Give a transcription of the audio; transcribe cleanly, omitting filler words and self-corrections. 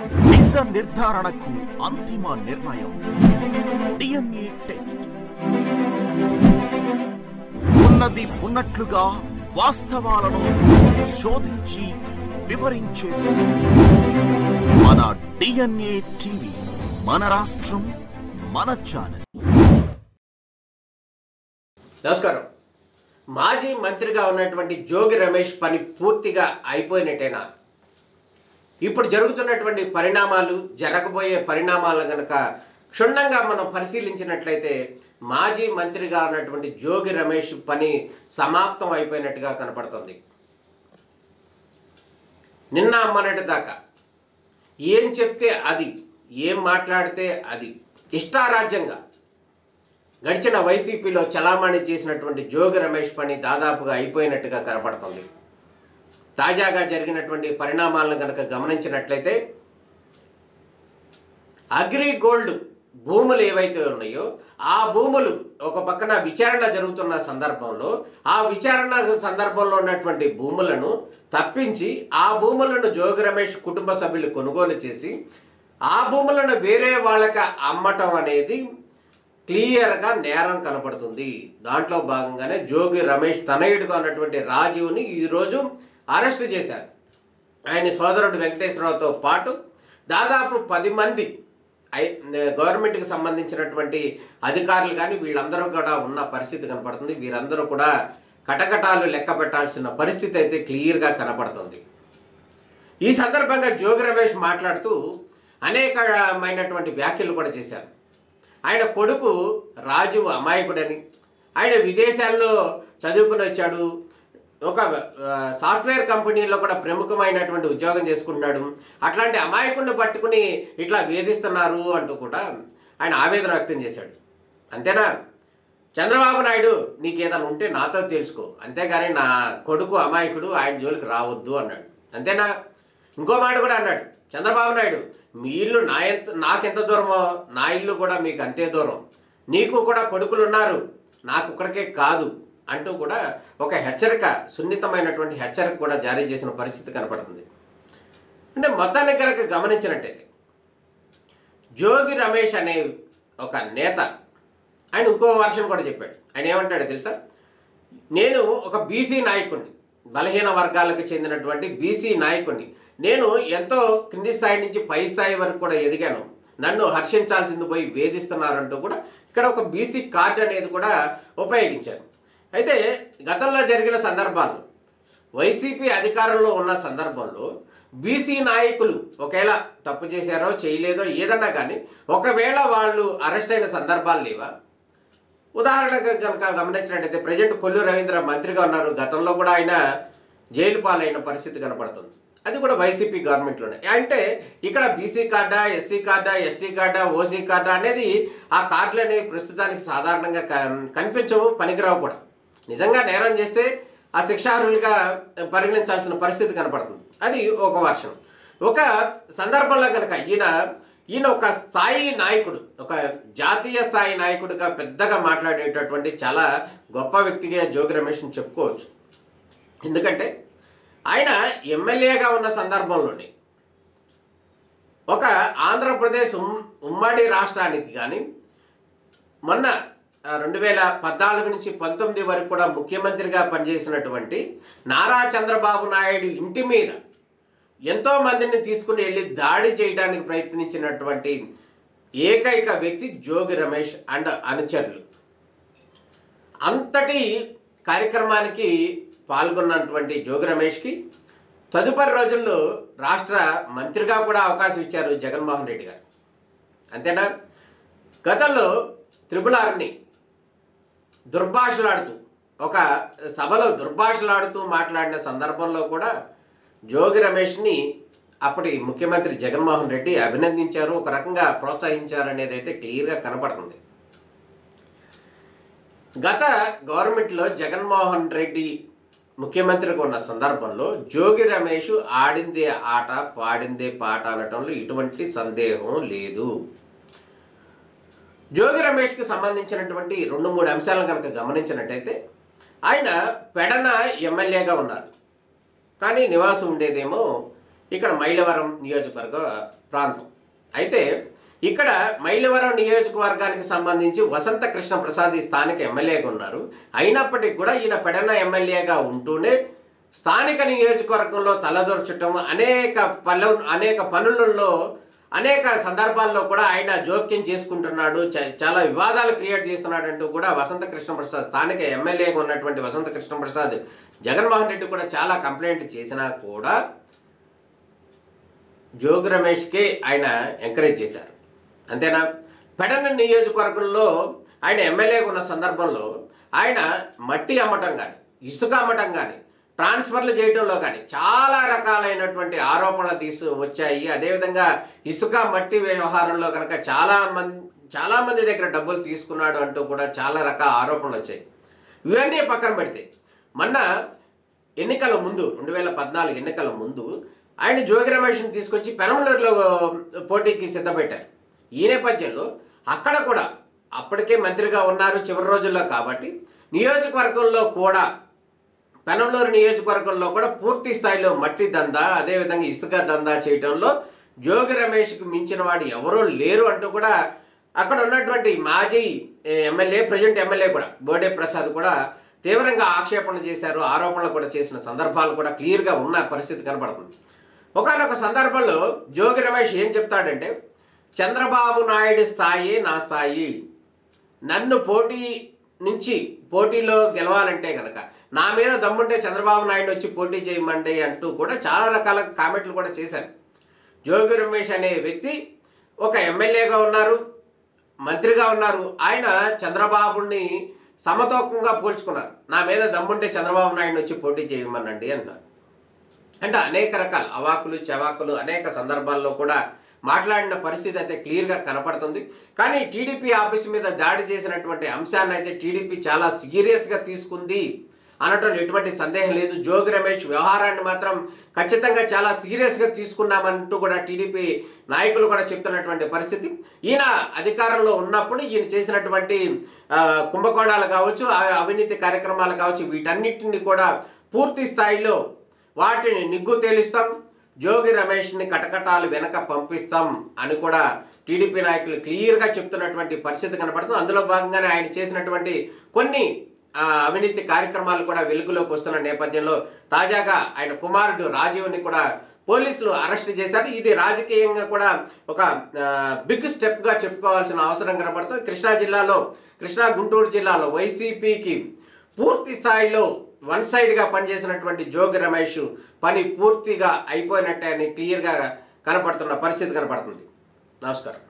నిజ నిర్ధారణకు అంతిమ నిర్ణయం డిఎన్ఏ టెస్ట్. ఉన్నది ఉన్నట్లుగా వాస్తవాలను శోధించి వివరించే మన డిఎన్ఏ టీవీ, మన రాష్ట్రం, మన ఛానల్. నమస్కారం. మాజీ మంత్రిగా ఉన్నటువంటి జోగి రమేష్ పని పూర్తిగా అయిపోయినట్టేనా? ఇప్పుడు జరుగుతున్నటువంటి పరిణామాలు, జరగబోయే పరిణామాలు గనక క్షుణ్ణంగా మనం పరిశీలించినట్లయితే మాజీ మంత్రిగా ఉన్నటువంటి జోగి రమేష్ పని సమాప్తం అయిపోయినట్టుగా కనపడుతుంది. నిన్న మొన్నటి దాకా ఏం చెప్తే అది, ఏం మాట్లాడితే అది ఇష్టారాజ్యంగా గడిచిన వైసీపీలో చలామణి చేసినటువంటి జోగి రమేష్ పని దాదాపుగా అయిపోయినట్టుగా కనపడుతుంది. తాజాగా జరిగినటువంటి పరిణామాలను కనుక గమనించినట్లయితే అగ్రిగోల్డ్ భూములు ఏవైతే ఉన్నాయో ఆ భూములు ఒక పక్కన విచారణ జరుగుతున్న సందర్భంలో ఆ విచారణ సందర్భంలో ఉన్నటువంటి భూములను తప్పించి ఆ భూములను జోగి రమేష్ కుటుంబ సభ్యులు కొనుగోలు చేసి ఆ భూములను వేరే వాళ్ళకి అమ్మటం అనేది క్లియర్గా నేరం కనపడుతుంది. దాంట్లో భాగంగానే జోగి రమేష్ తనయుడుగా ఉన్నటువంటి రాజీవ్ని ఈరోజు అరెస్ట్ చేశారు. ఆయన సోదరుడు వెంకటేశ్వరరావుతో పాటు దాదాపు 10 మంది గవర్నమెంట్కి సంబంధించినటువంటి అధికారులు కానీ వీళ్ళందరూ కూడా ఉన్న పరిస్థితి కనపడుతుంది. వీరందరూ కూడా కటకటాలు లెక్క పెట్టాల్సిన పరిస్థితి అయితే క్లియర్గా కనపడుతుంది. ఈ సందర్భంగా జోగి రమేష్ మాట్లాడుతూ అనేకమైనటువంటి వ్యాఖ్యలు కూడా చేశారు. ఆయన కొడుకు రాజు అమాయకుడని, ఆయన విదేశాల్లో చదువుకుని వచ్చాడు, ఒక సాఫ్ట్వేర్ కంపెనీలో కూడా ప్రముఖమైనటువంటి ఉద్యోగం చేసుకుంటున్నాడు, అట్లాంటి అమాయకుడిని పట్టుకుని ఇట్లా వేధిస్తున్నారు అంటూ కూడా ఆయన ఆవేదన వ్యక్తం చేశాడు. అంతేనా? చంద్రబాబు నాయుడు నీకు ఏదైనా ఉంటే నాతో తెలుసుకో, అంతేగాని నా కొడుకు అమాయకుడు, ఆయన జోలికి రావద్దు అన్నాడు. అంతేనా? ఇంకో మాట కూడా అన్నాడు చంద్రబాబు నాయుడు, మీ ఇల్లు నాకెంత దూరమో నా ఇల్లు కూడా మీకు అంతే దూరం, నీకు కూడా కొడుకులు ఉన్నారు, నాకు ఒక్కడికే కాదు అంటూ కూడా ఒక హెచ్చరిక, సున్నితమైనటువంటి హెచ్చరిక కూడా జారీ చేసిన పరిస్థితి కనపడుతుంది. అంటే మొత్తాన్ని కనుక గమనించినట్టయితే జోగి రమేష్ అనే ఒక నేత ఆయన ఇంకో వర్షన్ కూడా చెప్పాడు. ఆయన ఏమంటాడో తెలుసా? నేను ఒక బీసీ నాయకుడిని, బలహీన వర్గాలకు చెందినటువంటి బీసీ నాయకుడిని, నేను ఎంతో కింది స్థాయి నుంచి పై స్థాయి వరకు కూడా ఎదిగాను, నన్ను హర్షించాల్సింది పోయి వేధిస్తున్నారంటూ కూడా ఇక్కడ ఒక బీసీ కార్డు అనేది కూడా ఉపయోగించారు. అయితే గతంలో జరిగిన సందర్భాలు, వైసీపీ అధికారంలో ఉన్న సందర్భంలో బీసీ నాయకులు ఒకవేళ తప్పు చేశారో చేయలేదో ఏదన్నా కానీ ఒకవేళ వాళ్ళు అరెస్ట్ అయిన సందర్భాలు లేవా? ఉదాహరణకు కనుక గమనించినట్టయితే ప్రజెంట్ కొల్లు రవీంద్ర మంత్రిగా ఉన్నారు, గతంలో కూడా ఆయన జైలు పాలైన పరిస్థితి కనపడుతుంది. అది కూడా వైసీపీ గవర్నమెంట్లోనే. అంటే ఇక్కడ బీసీ కార్డా, ఎస్సీ కార్డా, ఎస్టీ కార్డా, ఓసీ కార్డా అనేది ఆ కార్డులు అనేవి ప్రస్తుతానికి సాధారణంగా కనిపించవు, పనికిరావు కూడా. నిజంగా నేరం చేస్తే ఆ శిక్షార్హులుగా పరిగణించాల్సిన పరిస్థితి కనపడుతుంది. అది ఒక వర్షం. ఒక సందర్భంలో కనుక ఈయన ఒక స్థాయి నాయకుడు, ఒక జాతీయ స్థాయి నాయకుడిగా పెద్దగా మాట్లాడేటటువంటి చాలా గొప్ప వ్యక్తిగా జోగి రమేష్ని చెప్పుకోవచ్చు. ఎందుకంటే ఆయన ఎమ్మెల్యేగా ఉన్న సందర్భంలోనే ఒక ఆంధ్రప్రదేశ్ ఉమ్మడి రాష్ట్రానికి కానీ మొన్న 2014 నుంచి 19 వరకు కూడా ముఖ్యమంత్రిగా పనిచేసినటువంటి నారా చంద్రబాబు నాయుడు ఇంటి మీద ఎంతోమందిని తీసుకుని వెళ్ళి దాడి చేయడానికి ప్రయత్నించినటువంటి ఏకైక వ్యక్తి జోగి రమేష్ అండ్ అనుచరులు. అంతటి కార్యక్రమానికి పాల్గొన్నటువంటి జోగి రమేష్కి తదుపరి రోజుల్లో రాష్ట్ర మంత్రిగా కూడా అవకాశం ఇచ్చారు జగన్మోహన్ రెడ్డి గారు. అంతేనా? గతంలో త్రిపులార్ని దుర్భాషలాడుతూ, ఒక సభలో దుర్భాషలాడుతూ మాట్లాడిన సందర్భంలో కూడా జోగి రమేష్ని అప్పటి ముఖ్యమంత్రి జగన్మోహన్ రెడ్డి అభినందించారు, ఒక రకంగా ప్రోత్సహించారు అనేది అయితే క్లియర్గా కనపడుతుంది. గత గవర్నమెంట్లో జగన్మోహన్ రెడ్డి ముఖ్యమంత్రిగా ఉన్న సందర్భంలో జోగి రమేష్ ఆడిందే ఆట, పాడిందే పాట అనటంలో ఎటువంటి సందేహం లేదు. జోగి రమేష్కి సంబంధించినటువంటి 2-3 అంశాలను కనుక గమనించినట్టయితే ఆయన పెడన ఎమ్మెల్యేగా ఉన్నారు, కానీ నివాసం ఉండేదేమో ఇక్కడ మైలవరం నియోజకవర్గ ప్రాంతం. అయితే ఇక్కడ మైలవరం నియోజకవర్గానికి సంబంధించి వసంత కృష్ణ ప్రసాద్ ఈ స్థానిక ఎమ్మెల్యేగా ఉన్నారు. అయినప్పటికీ కూడా ఈయన పెడన ఎమ్మెల్యేగా ఉంటూనే స్థానిక నియోజకవర్గంలో తలదొరచటం, అనేక పనులలో అనేక సందర్భాల్లో కూడా ఆయన జోక్యం చేసుకుంటున్నాడు, చాలా వివాదాలు క్రియేట్ చేస్తున్నాడు అంటూ కూడా వసంత కృష్ణ ప్రసాద్, స్థానిక ఎమ్మెల్యేగా ఉన్నటువంటి వసంత కృష్ణ ప్రసాద్ జగన్మోహన్ రెడ్డి కూడా చాలా కంప్లైంట్ చేసినా కూడా జోగి రమేష్కి ఆయన ఎంకరేజ్ చేశారు. అంతేనా? పెడన నియోజకవర్గంలో ఆయన ఎమ్మెల్యేగా ఉన్న సందర్భంలో ఆయన మట్టి అమ్మటం కానీ, ఇసుక అమ్మటం కానీ, ట్రాన్స్ఫర్లు చేయడంలో కానీ చాలా రకాలైనటువంటి ఆరోపణలు వచ్చాయి. అదేవిధంగా ఇసుక మట్టి వ్యవహారంలో కనుక చాలామంది దగ్గర డబ్బులు తీసుకున్నాడు అంటూ కూడా చాలా రకాల ఆరోపణలు వచ్చాయి. ఇవన్నీ పక్కన పెడితే మొన్న ఎన్నికల ముందు 2014 ఎన్నికల ముందు ఆయన జోగి రమేష్ని తీసుకొచ్చి పెనంలూరులో పోటీకి సిద్ధపెట్టారు. ఈ నేపథ్యంలో అక్కడ కూడా అప్పటికే మంత్రిగా ఉన్నారు చివరి రోజుల్లో కాబట్టి నియోజకవర్గంలో కూడా, పెనంలూరు నియోజకవర్గంలో కూడా పూర్తి స్థాయిలో మట్టి దందా, అదేవిధంగా ఇసుక దందా చేయడంలో జోగి రమేష్కి మించిన వాడు ఎవరూ లేరు అంటూ కూడా అక్కడ ఉన్నటువంటి మాజీ ఎమ్మెల్యే, ప్రజెంట్ ఎమ్మెల్యే కూడా బోడే ప్రసాద్ కూడా తీవ్రంగా ఆక్షేపణలు చేశారు, ఆరోపణలు కూడా చేసిన సందర్భాలు కూడా క్లియర్గా ఉన్న పరిస్థితి కనబడుతుంది. ఒకానొక సందర్భంలో జోగి రమేష్ ఏం చెప్తాడంటే, చంద్రబాబు నాయుడు స్థాయి నా స్థాయి, నన్ను పోటీలో గెలవాలంటే కనుక నా మీద దమ్ముంటే చంద్రబాబు నాయుడు వచ్చి పోటీ చేయమండి అంటూ కూడా చాలా రకాల కామెంట్లు కూడా చేశారు. జోగి రమేష్ అనే వ్యక్తి ఒక ఎమ్మెల్యేగా ఉన్నారు, మంత్రిగా ఉన్నారు. ఆయన చంద్రబాబుని సమతూకంగా పోల్చుకున్నారు. నా మీద దమ్ముంటే చంద్రబాబు నాయుడు వచ్చి పోటీ చేయమనండి అన్నారు. అంటే అనేక రకాల అవాకులు చవాకులు అనేక సందర్భాల్లో కూడా మాట్లాడిన పరిస్థితి అయితే క్లియర్గా కనపడుతుంది. కానీ టీడీపీ ఆఫీస్ మీద దాడి చేసినటువంటి అంశాన్ని అయితే టీడీపీ చాలా సీరియస్గా తీసుకుంది అనటం ఎటువంటి సందేహం లేదు. జోగి రమేష్ వ్యవహారాన్ని మాత్రం ఖచ్చితంగా చాలా సీరియస్గా తీసుకున్నామంటూ కూడా టీడీపీ నాయకులు కూడా చెప్తున్నటువంటి పరిస్థితి. ఈయన అధికారంలో ఉన్నప్పుడు ఈయన చేసినటువంటి కుంభకోణాలు కావచ్చు, అవినీతి కార్యక్రమాలు కావచ్చు, వీటన్నిటిని కూడా పూర్తి స్థాయిలో వాటిని నిగ్గు తేలిస్తాం, జోగి రమేష్ని కటకటాలు వెనక పంపిస్తాం అని కూడా టీడీపీ నాయకులు క్లియర్గా చెప్తున్నటువంటి పరిస్థితి కనపడుతుంది. అందులో భాగంగానే ఆయన చేసినటువంటి కొన్ని అవినీతి కార్యక్రమాలు కూడా వెలుగులోకి వస్తున్న నేపథ్యంలో తాజాగా ఆయన కుమారుడు రాజీవ్ని కూడా పోలీసులు అరెస్ట్ చేశారు. ఇది రాజకీయంగా కూడా ఒక బిగ్ స్టెప్గా చెప్పుకోవాల్సిన అవసరం కనపడుతుంది. కృష్ణా గుంటూరు జిల్లాలో వైసీపీకి పూర్తి స్థాయిలో వన్ సైడ్గా పనిచేసినటువంటి జోగి రమేష్ పని పూర్తిగా అయిపోయినట్టే అని క్లియర్గా కనపడుతున్న పరిస్థితి కనపడుతుంది. నమస్కారం.